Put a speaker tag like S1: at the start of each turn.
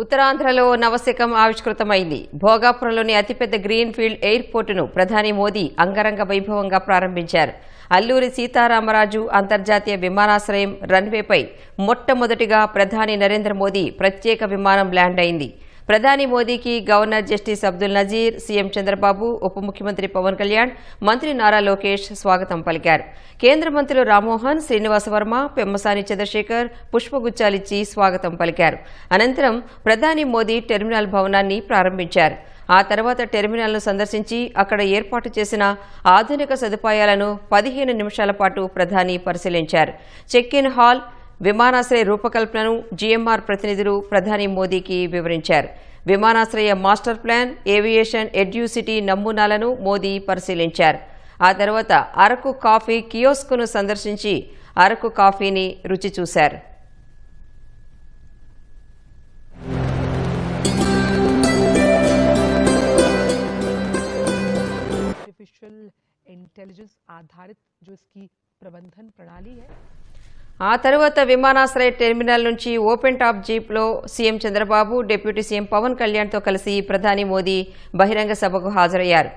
S1: ఉత్తరాంధ్రలో నవశకం ఆవిష్కృతమైంది. భోగాపురంలోని అతిపెద్ద green field ఎయిర్పోర్టును ప్రధాని మోదీ అంగరంగ వైభవంగా ప్రారంభించారు. అల్లూరి సీతారామరాజు అంతర్జాతీయ విమానాశ్రయం రన్వేపై మొట్టమొదటిగా ప్రధాని నరేంద్ర మోదీ ప్రత్యేక విమానం ల్యాండ్ అయింది. ప్రధాని మోదీకి governor justice Abdul Nazeer, CM Chandrababu, ఉప ముఖ్యమంత్రి పవన్ కళ్యాణ్, మంత్రి నారా లోకేష్ స్వాగతం పలికారు. కేంద్ర మంత్రులు రామ్మోహన్, శ్రీనివాసవర్మ, పెమ్మసాని చంద్రశేఖర్ పుష్పగుచ్చాలిచ్చి స్వాగతం పలికారు. అనంతరం ప్రధాని మోదీ టెర్మినల్ భవనాన్ని ప్రారంభించారు. ఆ తర్వాత టెర్మినల్ను సందర్శించి అక్కడ ఏర్పాటు చేసిన ఆధునిక సదుపాయాలను 15 నిమిషాల పాటు ప్రధాని పరిశీలించారు. చెక్ ఇన్ హాల్, విమానాశ్రయ రూపకల్పనను జీఎంఆర్ ప్రతినిధులు ప్రధాని మోదీకి వివరించారు. విమానాశ్రయ మాస్టర్ ప్లాన్, ఏవియేషన్ ఎడ్యూసిటీ నమూనాలను మోదీ పరిశీలించారు. ఆ తర్వాత అరకు కాఫీ కియోస్క్ను సందర్శించి అరకు కాఫీని రుచి చూశారు.
S2: आर्टिफिशियल इंटेलिजेंस आधारित जो इसकी प्रबंधन प्रणाली है।
S1: ఆ తర్వాత విమానాశ్రయ టెర్మినల్ నుంచి ఓపెన్ టాప్ జీప్లో CM Chandrababu, deputy CM Pawan కళ్యాణ్తో కలిసి ప్రధాని మోదీ బహిరంగ సభకు హాజరయ్యారు.